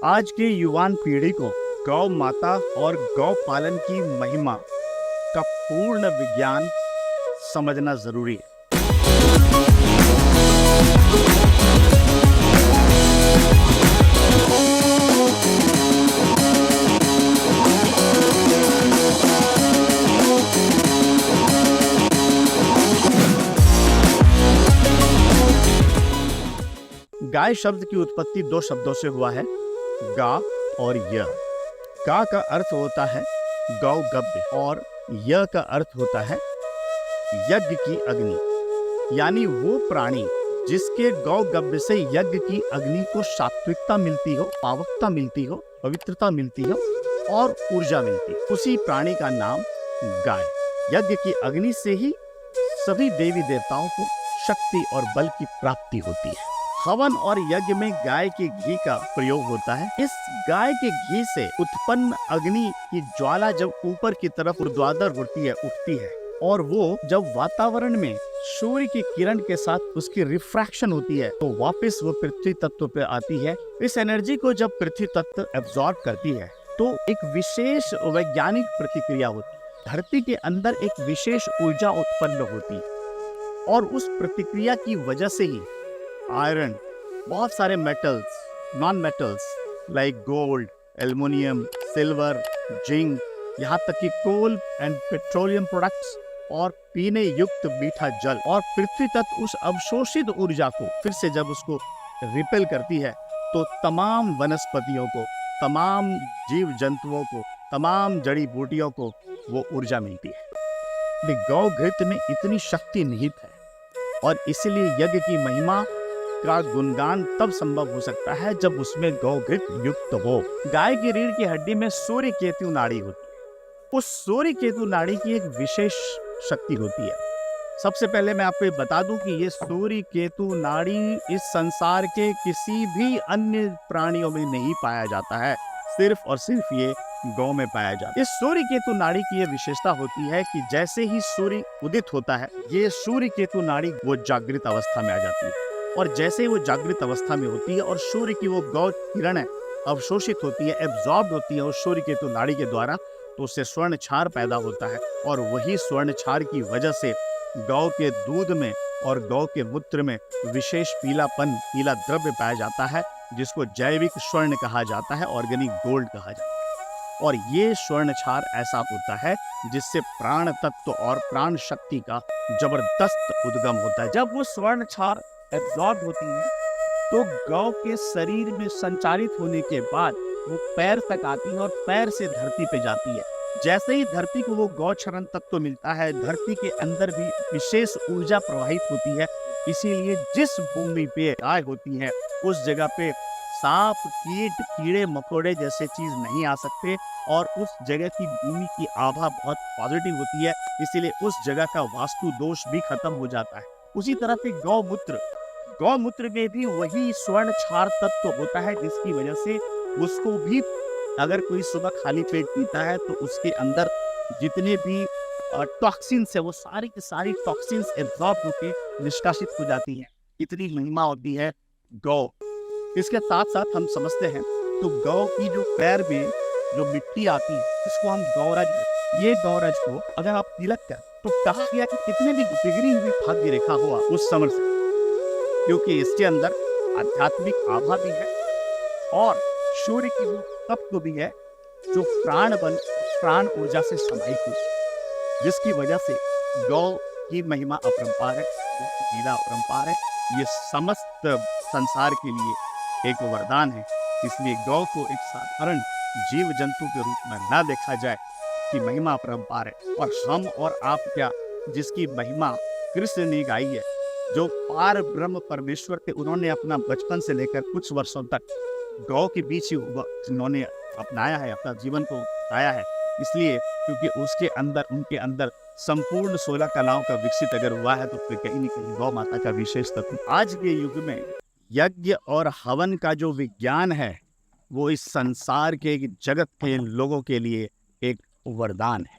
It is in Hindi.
आज के युवान पीढ़ी को गौ माता और गौ पालन की महिमा का पूर्ण विज्ञान समझना जरूरी है। गाय शब्द की उत्पत्ति दो शब्दों से हुआ है, गा और य। गा का अर्थ होता है गौ गव्य और य का अर्थ होता है यज्ञ की अग्नि, यानी वो प्राणी जिसके गौ गव्य से यज्ञ की अग्नि को सात्विकता मिलती हो, पावकता मिलती हो, पवित्रता मिलती हो और ऊर्जा मिलती हो, उसी प्राणी का नाम गाय। यज्ञ की अग्नि से ही सभी देवी देवताओं को शक्ति और बल की प्राप्ति होती है। हवन और यज्ञ में गाय के घी का प्रयोग होता है। इस गाय के घी से उत्पन्न अग्नि की ज्वाला जब ऊपर की तरफ ऊर्ध्वाधर होती है, उठती है, और वो जब वातावरण में सूर्य की किरण के साथ उसकी रिफ्रैक्शन होती है तो वापस वो पृथ्वी तत्व पे आती है। इस एनर्जी को जब पृथ्वी तत्व एब्जॉर्ब करती है तो एक विशेष वैज्ञानिक प्रतिक्रिया होती है। धरती के अंदर एक विशेष ऊर्जा उत्पन्न होती है और उस प्रतिक्रिया की वजह से ही आयरन, बहुत सारे metals, non metals like gold, aluminium, silver, zinc, यहाँ तक कि कोल एंड पेट्रोलियम प्रोडक्ट्स और पीने युक्त मीठा जल और पृथ्वी तत्व उस अवशोषित ऊर्जा को फिर से जब उसको रिपेल करती है तो तमाम वनस्पतियों को, तमाम जीव जंतुओं को, तमाम जड़ी बूटियों को वो ऊर्जा मिलती है। गौ घृत में इतनी शक्ति निहित है और इसीलिए यज्ञ की महिमा का गुणगान तब संभव हो सकता है जब उसमें गौघृत युक्त हो। गाय की रीढ़ की हड्डी में सूर्य केतु नाड़ी होती है। उस सूर्य केतु नाड़ी की एक विशेष शक्ति होती है। सबसे पहले मैं आपको बता दूं कि ये सूर्य केतु नाड़ी इस संसार के किसी भी अन्य प्राणियों में नहीं पाया जाता है, सिर्फ और सिर्फ ये गौ में पाया जाता है। इस सूर्य केतु नाड़ी की ये विशेषता होती है कि जैसे ही सूर्य उदित होता है, ये सूर्य केतु नाड़ी वो जागृत अवस्था में आ जाती है और जैसे ही वो जागृत अवस्था में होती है और सूर्य की वो गौ किरण अवशोषित होती है, एब्जॉर्ब होती है उस सूर्य केतु नाड़ी के द्वारा, तो उससे स्वर्ण क्षार पैदा होता है और वही स्वर्ण क्षार की वजह से गौ के दूध में और गौ के मूत्र में विशेष पीलापन, पीला द्रव्य पाया जाता है जिसको जैविक स्वर्ण कहा जाता है, ऑर्गेनिक गोल्ड कहा जाता है। और ये स्वर्ण क्षार ऐसा होता है जिससे प्राण तत्व और प्राण शक्ति का जबरदस्त उद्गम होता है। जब वो स्वर्ण क्षार एब्जॉर्ब होती है तो गौ के शरीर में संचारित होने के बाद वो पैर तक आती है और पैर से धरती पे जाती है। जैसे ही धरती को वो गौ क्षरण तत्व मिलता है, धरती के अंदर भी विशेष ऊर्जा प्रवाहित होती है। इसीलिए जिस भूमि पे गाय होती है उस जगह पे सांप, कीट, कीड़े मकोड़े जैसे चीज नहीं आ सकते और उस जगह की भूमि की आभा बहुत पॉजिटिव होती है। इसीलिए उस जगह का वास्तु दोष भी खत्म हो जाता है। उसी तरह से गौमूत्र में भी वही स्वर्ण क्षार तत्व होता है जिसकी वजह से उसको भी अगर कोई सुबह खाली पेट पीता है तो उसके अंदर जितने भी टॉक्सिन्स है वो सारी की सारी टॉक्सिन्स एब्जॉर्ब होकर निष्कासित हो जाती हैं। इतनी महिमा होती है गौ। इसके साथ साथ हम समझते हैं तो गौ की जो पैर में जो मिट्टी आती है इसको हम गौरज, ये गौरज को अगर आप तिलक कर तो कहा गया कि कितने भी बिगड़ी हुई भाग्य रेखा हुआ उस समय से, क्योंकि इसके अंदर आध्यात्मिक आभा भी है और सूर्य की वो तत्व भी है जो प्राण ऊर्जा से समाहित हुई, जिसकी वजह से गौ की महिमा अपरंपार है, लीला अपरंपार है। ये समस्त संसार के लिए एक वरदान है। इसलिए गौ को एक साधारण जीव जंतु के रूप में न देखा जाए की महिमा अपरंपार है। और हम और आप क्या, जिसकी महिमा कृष्ण ने गाई है, जो पार ब्रह्म परमेश्वर थे, उन्होंने अपना बचपन से लेकर कुछ वर्षों तक गौ के बीच ही उन्होंने अपनाया है, अपना जीवन को आया है। इसलिए क्योंकि उसके अंदर, उनके अंदर संपूर्ण 16 कलाओं का विकसित अगर हुआ है तो फिर कहीं न कहीं गौ माता का विशेष तत्व। आज के युग में यज्ञ और हवन का जो विज्ञान है वो इस संसार के जगत के लोगों के लिए एक वरदान है।